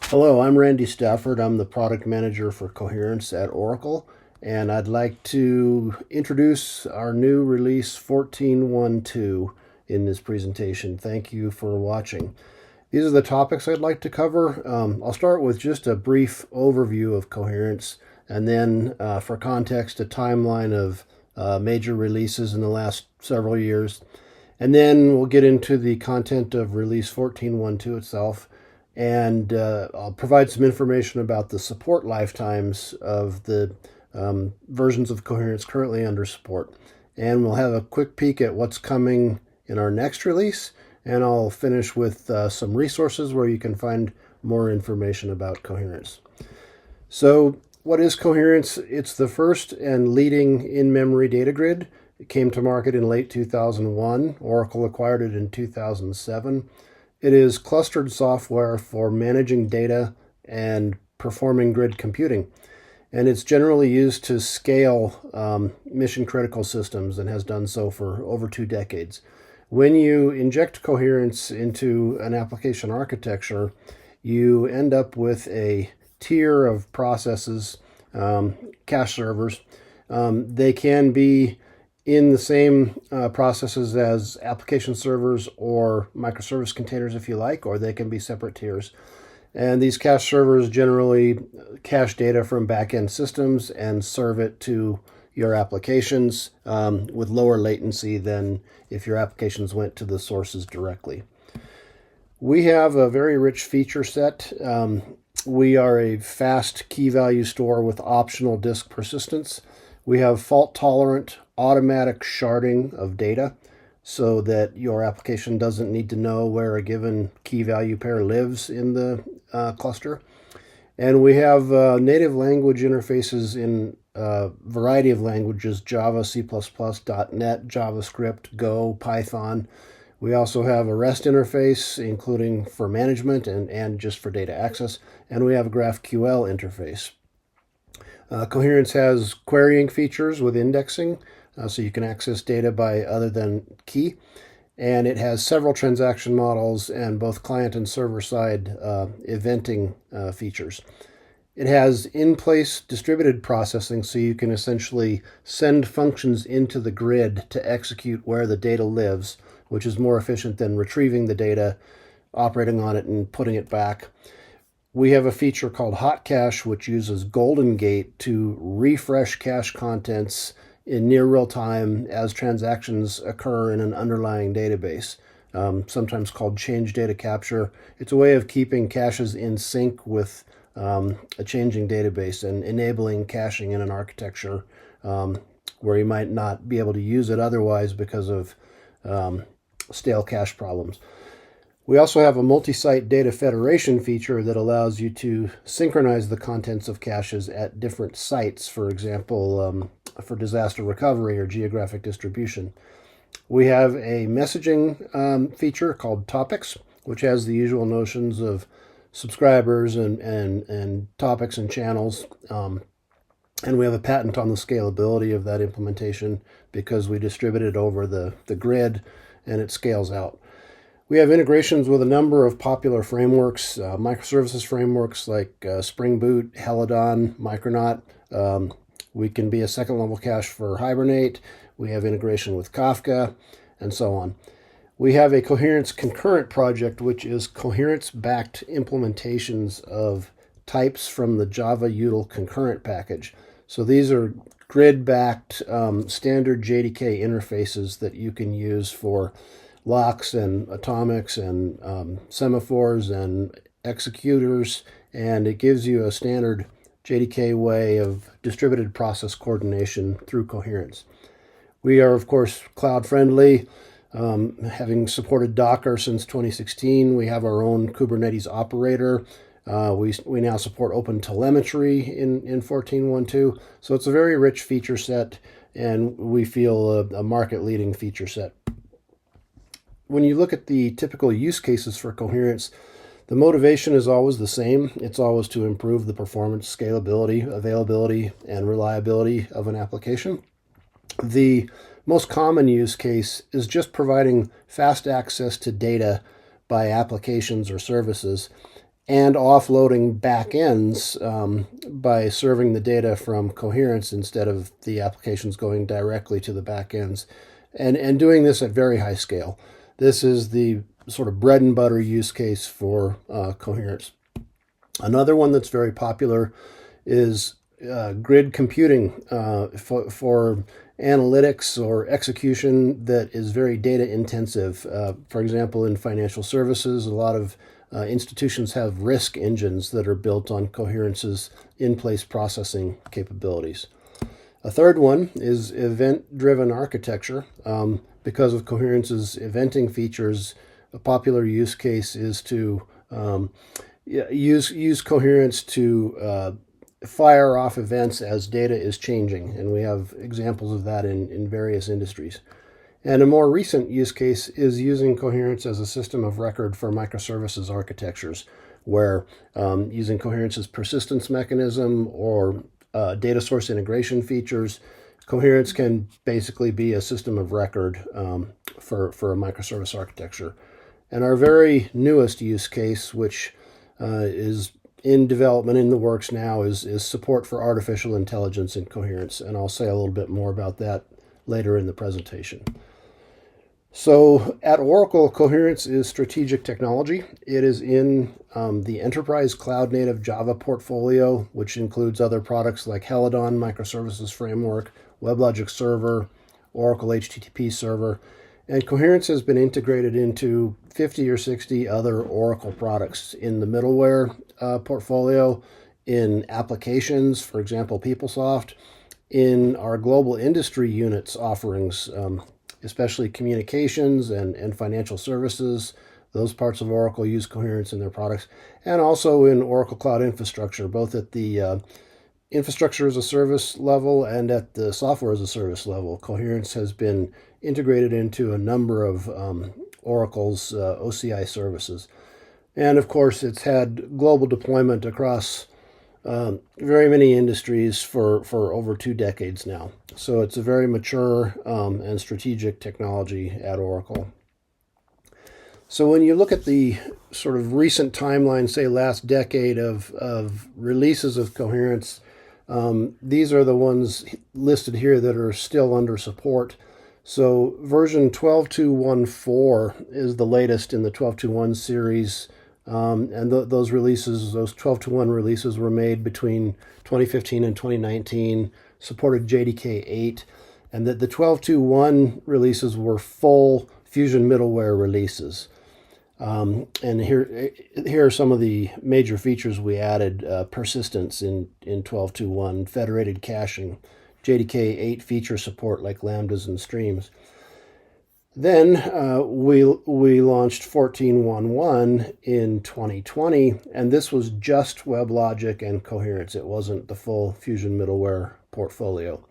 Hello, I'm Randy Stafford. I'm the product manager for Coherence at Oracle, and I'd like to introduce our new release 14.1.2 in this presentation. Thank you for watching. These are the topics I'd like to cover. I'll start with just a brief overview of Coherence, and then for context, a timeline of major releases in the last several years. And then we'll get into the content of release 14.1.2 itself, and I'll provide some information about the support lifetimes of the versions of Coherence currently under support. And we'll have a quick peek at what's coming in our next release, and I'll finish with some resources where you can find more information about Coherence. So what is Coherence? It's the first and leading in-memory data grid. It came to market in late 2001. Oracle acquired it in 2007. It is clustered software for managing data and performing grid computing. And it's generally used to scale mission-critical systems and has done so for over 2 decades. When you inject Coherence into an application architecture, you end up with a tier of processes, cache servers. They can be in the same processes as application servers or microservice containers if you like, or they can be separate tiers. And these cache servers generally cache data from back-end systems and serve it to your applications with lower latency than if your applications went to the sources directly. We have a very rich feature set. We are a fast key value store with optional disk persistence. We have fault-tolerant automatic sharding of data so that your application doesn't need to know where a given key value pair lives in the cluster. And we have native language interfaces in a variety of languages: Java, C++, .NET, JavaScript, Go, Python. We also have a REST interface, including for management and just for data access. And we have a GraphQL interface. Coherence has querying features with indexing, so you can access data by other than key. And it has several transaction models and both client and server-side eventing features. It has in-place distributed processing, so you can essentially send functions into the grid to execute where the data lives, which is more efficient than retrieving the data, operating on it, and putting it back. We have a feature called Hot Cache, which uses Golden Gate to refresh cache contents in near real time as transactions occur in an underlying database, sometimes called change data capture. It's a way of keeping caches in sync with a changing database and enabling caching in an architecture where you might not be able to use it otherwise because of stale cache problems. We also have a multi-site data federation feature that allows you to synchronize the contents of caches at different sites, for example, for disaster recovery or geographic distribution. We have a messaging feature called Topics, which has the usual notions of subscribers and topics and channels. And we have a patent on the scalability of that implementation because we distribute it over the grid and it scales out. We have integrations with a number of popular frameworks, microservices frameworks like Spring Boot, Helidon, Micronaut. We can be a second-level cache for Hibernate. We have integration with Kafka, and so on. We have a Coherence concurrent project, which is Coherence-backed implementations of types from the Java util concurrent package. So these are grid-backed standard JDK interfaces that you can use for locks and atomics and semaphores and executors, and it gives you a standard JDK way of distributed process coordination through Coherence. We are, of course, cloud-friendly, having supported Docker since 2016. We have our own Kubernetes operator. We now support OpenTelemetry in 14.1.2. So it's a very rich feature set, and we feel a market-leading feature set. When you look at the typical use cases for Coherence, the motivation is always the same. It's always to improve the performance, scalability, availability, and reliability of an application. The most common use case is just providing fast access to data by applications or services and offloading backends by serving the data from Coherence instead of the applications going directly to the backends, and doing this at very high scale. This is the sort of bread and butter use case for Coherence. Another one that's very popular is grid computing for analytics or execution that is very data intensive. For example, in financial services, a lot of institutions have risk engines that are built on Coherence's in-place processing capabilities. A third one is event-driven architecture. Because of Coherence's eventing features, a popular use case is to use Coherence to fire off events as data is changing, and we have examples of that in various industries. And a more recent use case is using Coherence as a system of record for microservices architectures, where using Coherence's persistence mechanism or data source integration features, Coherence can basically be a system of record for a microservice architecture. And our very newest use case, which is in development in the works now, is support for artificial intelligence in Coherence. And I'll say a little bit more about that later in the presentation. So at Oracle, Coherence is strategic technology. It is in the enterprise cloud native Java portfolio, which includes other products like Helidon Microservices Framework, WebLogic Server, Oracle HTTP Server, and Coherence has been integrated into 50 or 60 other Oracle products in the middleware portfolio, in applications, for example, PeopleSoft, in our global industry units offerings, especially communications and financial services. Those parts of Oracle use Coherence in their products, and also in Oracle Cloud Infrastructure, both at the infrastructure as a service level and at the software as a service level. Coherence has been integrated into a number of Oracle's OCI services. And of course, it's had global deployment across very many industries for over 2 decades now. So it's a very mature and strategic technology at Oracle. So when you look at the sort of recent timeline, say last decade of releases of Coherence, these are the ones listed here that are still under support. So version 12.2.1.4 is the latest in the 12.2.1 series. And those releases, those 12.2.1 releases were made between 2015 and 2019, supported JDK 8, and that the 12.2.1 releases were full Fusion middleware releases. And here are some of the major features we added. Persistence in 12.2.1, federated caching, JDK 8 feature support like lambdas and streams. Then we launched 14.1.1 in 2020, and this was just WebLogic and Coherence. It wasn't the full Fusion middleware portfolio.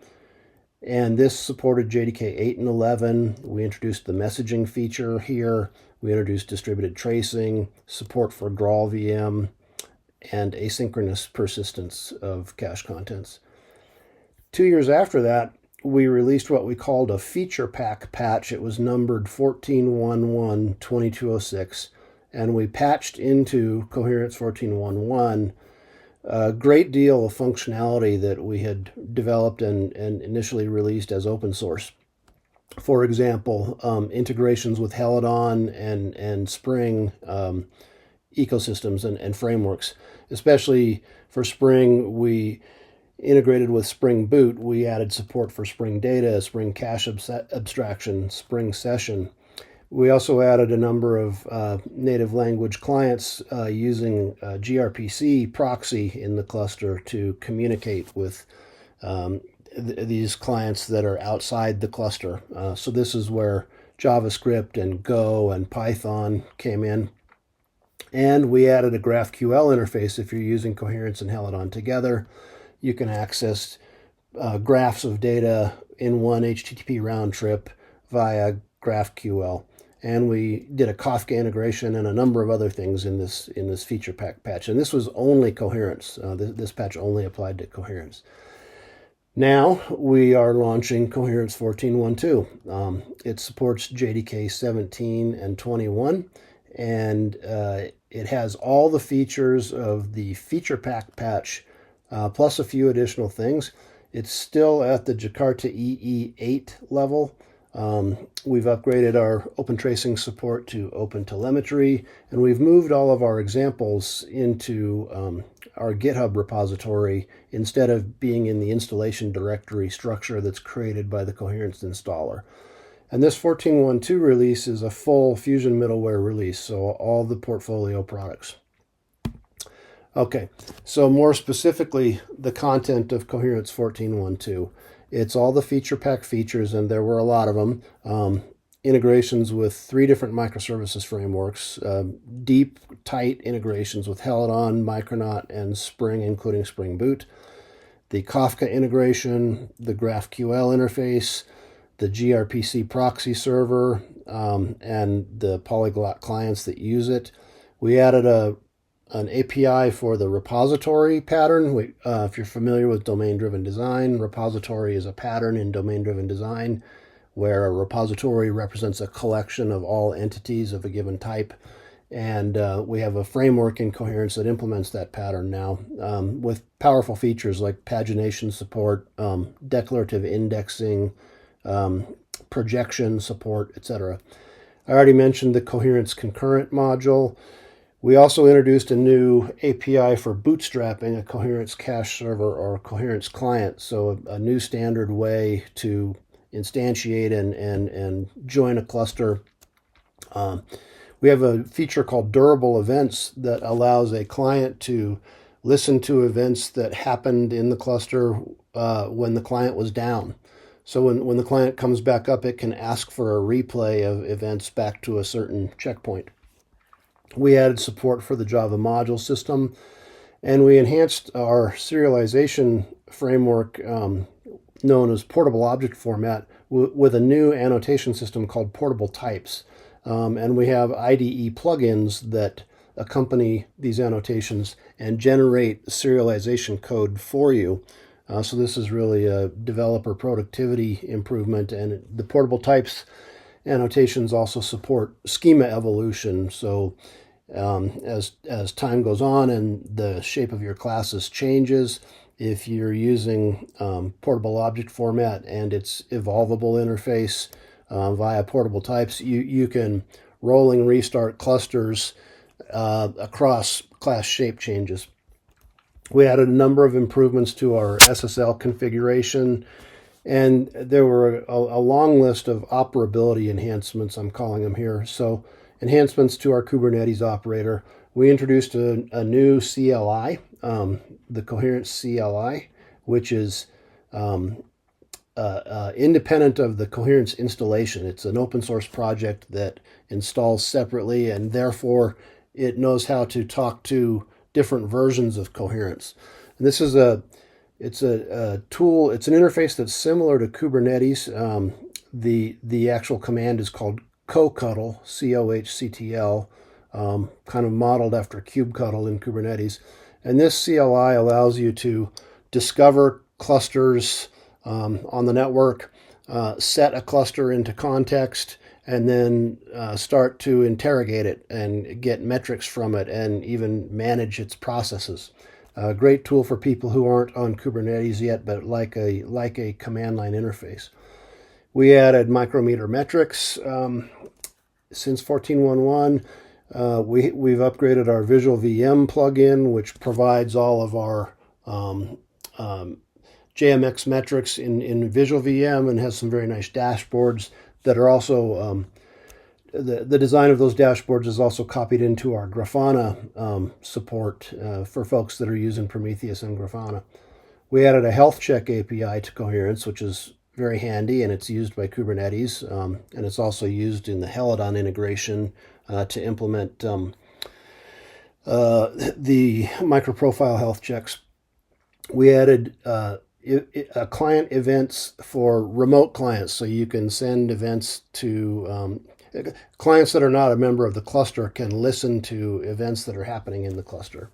And this supported JDK 8 and 11. We introduced the messaging feature here. We introduced distributed tracing, support for Graal VM, and asynchronous persistence of cache contents. 2 years after that, we released what we called a feature pack patch. It was numbered 14.1.1.2206, and we patched into Coherence 14.1.1 a great deal of functionality that we had developed and initially released as open source. For example, integrations with Helidon and Spring ecosystems and frameworks. Especially for Spring, we integrated with Spring Boot. We added support for Spring Data, Spring Cache Abstraction, Spring Session. We also added a number of native language clients using gRPC proxy in the cluster to communicate with these clients that are outside the cluster. So this is where JavaScript and Go and Python came in. And we added a GraphQL interface. If you're using Coherence and Helidon together, you can access graphs of data in one HTTP round trip via GraphQL. And we did a Kafka integration and a number of other things in this feature pack patch. And this was only Coherence. This patch only applied to Coherence. Now we are launching Coherence 14.1.2. It supports JDK 17 and 21, and It has all the features of the feature pack patch, plus a few additional things. It's still at the Jakarta EE8 level. We've upgraded our open tracing support to open telemetry, and we've moved all of our examples into our GitHub repository instead of being in the installation directory structure that's created by the Coherence installer. And this 14.1.2 release is a full Fusion middleware release, so all the portfolio products. Okay, so more specifically, the content of Coherence 14.1.2. It's all the feature pack features, and there were a lot of them. Integrations with 3 different microservices frameworks, deep, tight integrations with Helidon, Micronaut, and Spring, including Spring Boot. The Kafka integration, the GraphQL interface, the gRPC proxy server, and the polyglot clients that use it. We added an API for the repository pattern. If you're familiar with domain-driven design, repository is a pattern in domain-driven design where a repository represents a collection of all entities of a given type. And we have a framework in Coherence that implements that pattern now with powerful features like pagination support, declarative indexing, projection support, etc. I already mentioned the Coherence concurrent module. We also introduced a new API for bootstrapping a Coherence cache server or Coherence client, so a new standard way to instantiate and join a cluster. We have a feature called durable events that allows a client to listen to events that happened in the cluster when the client was down. So when the client comes back up, it can ask for a replay of events back to a certain checkpoint. We added support for the Java module system, and we enhanced our serialization framework known as portable object format with a new annotation system called portable types. And we have IDE plugins that accompany these annotations and generate serialization code for you. So this is really a developer productivity improvement, and the portable types annotations also support schema evolution. So as time goes on and the shape of your classes changes, if you're using portable object format and its evolvable interface via portable types, you can rolling restart clusters across class shape changes. We added a number of improvements to our SSL configuration, and there were a long list of operability enhancements, I'm calling them here. So enhancements to our Kubernetes operator. We introduced a new CLI, the Coherence CLI, which is independent of the Coherence installation. It's an open source project that installs separately, and therefore it knows how to talk to different versions of Coherence. And this is it's a tool, it's an interface that's similar to Kubernetes. The actual command is called Cohtl, C-O-H-C-T-L, kind of modeled after kubectl in Kubernetes. And this CLI allows you to discover clusters on the network, set a cluster into context, and then start to interrogate it and get metrics from it and even manage its processes. A great tool for people who aren't on Kubernetes yet, but like a command line interface. We added micrometer metrics since 14.1.1. We've upgraded our Visual VM plugin, which provides all of our JMX metrics in Visual VM and has some very nice dashboards that are also, the design of those dashboards is also copied into our Grafana support for folks that are using Prometheus and Grafana. We added a health check API to Coherence, which is very handy, and it's used by Kubernetes, and it's also used in the Helidon integration to implement the microprofile health checks. We added client events for remote clients, so you can send events to clients that are not a member of the cluster can listen to events that are happening in the cluster.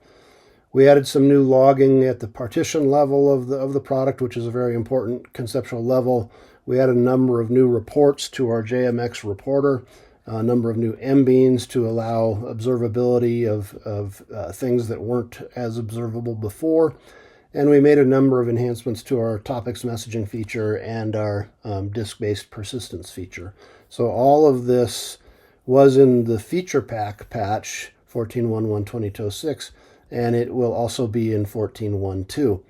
We added some new logging at the partition level of the product, which is a very important conceptual level. We added a number of new reports to our JMX reporter. a number of new MBeans to allow observability of things that weren't as observable before. And we made a number of enhancements to our topics messaging feature and our disk-based persistence feature. So all of this was in the feature pack patch 14.1.1.20.06, and it will also be in 14.1.2.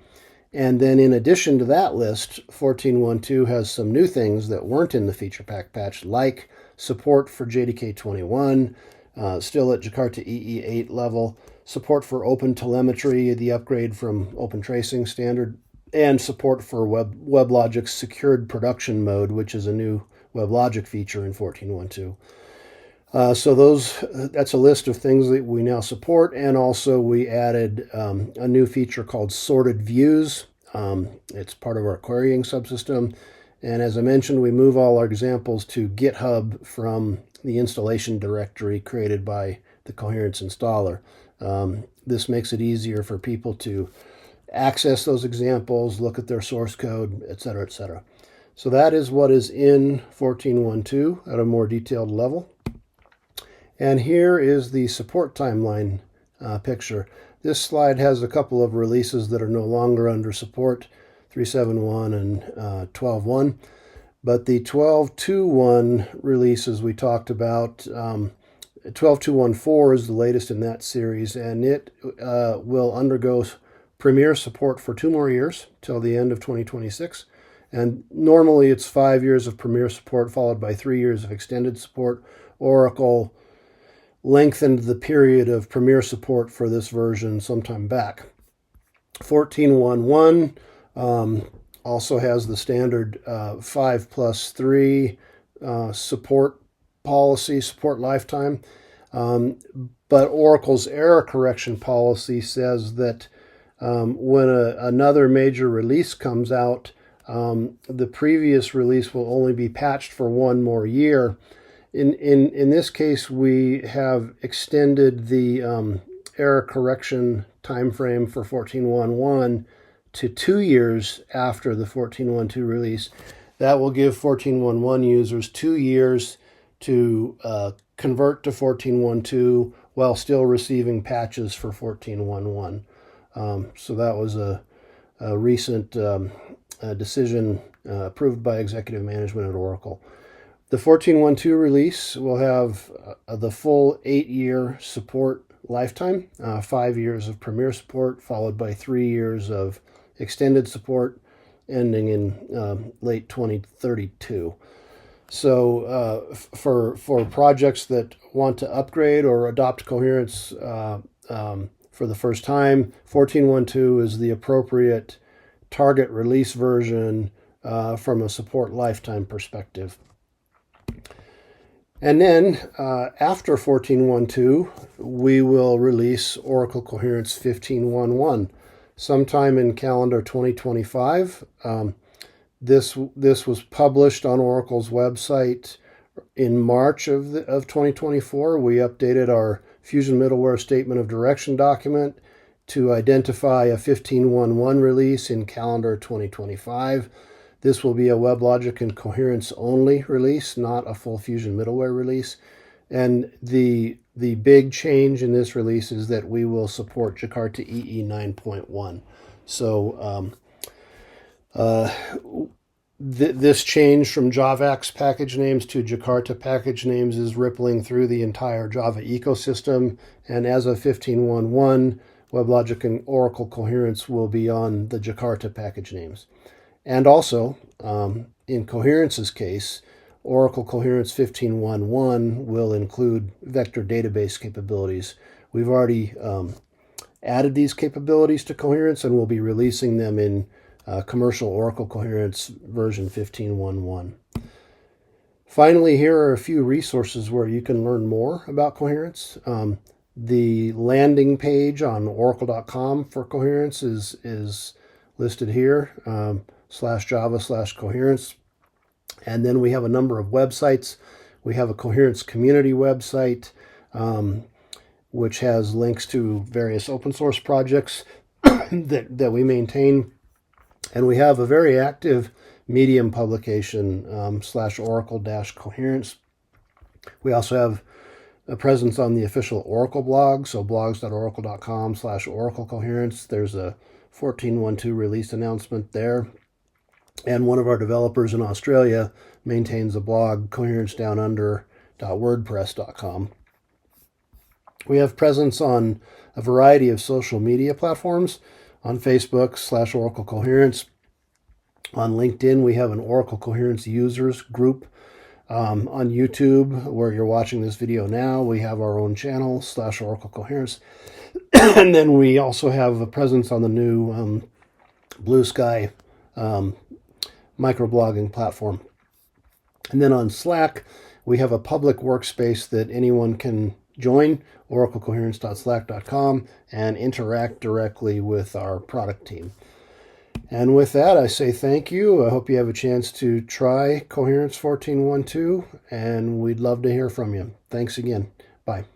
And then in addition to that list, 14.1.2 has some new things that weren't in the feature pack patch, like support for JDK 21, still at Jakarta EE8 level, support for Open Telemetry, the upgrade from Open Tracing standard, and support for WebLogic's secured production mode, which is a new WebLogic feature in 14.1.2. So that's a list of things that we now support, and also we added a new feature called sorted views. It's part of our querying subsystem, and as I mentioned, we move all our examples to GitHub from the installation directory created by the Coherence installer. This makes it easier for people to access those examples, look at their source code, etc., etc. So that is what is in 14.1.2 at a more detailed level. And here is the support timeline picture. This slide has a couple of releases that are no longer under support, 3.7.1 and 12.1. But the 12.2.1 releases we talked about, 12.2.1.4 is the latest in that series, and it will undergo Premier support for 2 more years till the end of 2026. And normally it's 5 years of Premier support followed by 3 years of extended support. Oracle lengthened the period of Premier support for this version sometime back. 14.1.1 also has the standard 5+3 support policy, support lifetime. But Oracle's error correction policy says that when another major release comes out, the previous release will only be patched for 1 more year. In this case, we have extended the error correction timeframe for 14.1.1 to 2 years after the 14.1.2 release. That will give 14.1.1 users 2 years to convert to 14.1.2 while still receiving patches for 14.1.1. So that was a recent decision approved by executive management at Oracle. The 14.1.2 release will have the full 8-year support lifetime, 5 years of Premier support, followed by 3 years of extended support, ending in late 2032. So for projects that want to upgrade or adopt Coherence for the first time, 14.1.2 is the appropriate target release version from a support lifetime perspective. And then after 14.1.2, we will release Oracle Coherence 15.1.1 sometime in calendar 2025. This was published on Oracle's website in March of 2024. We updated our Fusion Middleware Statement of Direction document to identify a 15.1.1 release in calendar 2025. This will be a WebLogic and Coherence only release, not a full Fusion middleware release. And the big change in this release is that we will support Jakarta EE 9.1. So this change from JavaX package names to Jakarta package names is rippling through the entire Java ecosystem. And as of 15.1.1, WebLogic and Oracle Coherence will be on the Jakarta package names. And also, in Coherence's case, Oracle Coherence 15.1.1 will include vector database capabilities. We've already added these capabilities to Coherence, and we'll be releasing them in commercial Oracle Coherence version 15.1.1. Finally, here are a few resources where you can learn more about Coherence. The landing page on oracle.com for Coherence is listed here. /Java/Coherence. And then we have a number of websites. We have a Coherence community website, which has links to various open source projects that we maintain. And we have a very active Medium publication, /Oracle-Coherence. We also have a presence on the official Oracle blog, so blogs.oracle.com/Oracle Coherence. There's a 14.1.2 release announcement there. And one of our developers in Australia maintains a blog, coherencedownunder.wordpress.com. We have presence on a variety of social media platforms. On Facebook /Oracle Coherence. On LinkedIn, we have an Oracle Coherence users group. On YouTube, where you're watching this video now, we have our own channel /Oracle Coherence. And then we also have a presence on the new Blue Sky microblogging platform. And then on Slack, we have a public workspace that anyone can join, oraclecoherence.slack.com, and interact directly with our product team. And with that, I say thank you. I hope you have a chance to try Coherence 14.1.2, and we'd love to hear from you. Thanks again. Bye.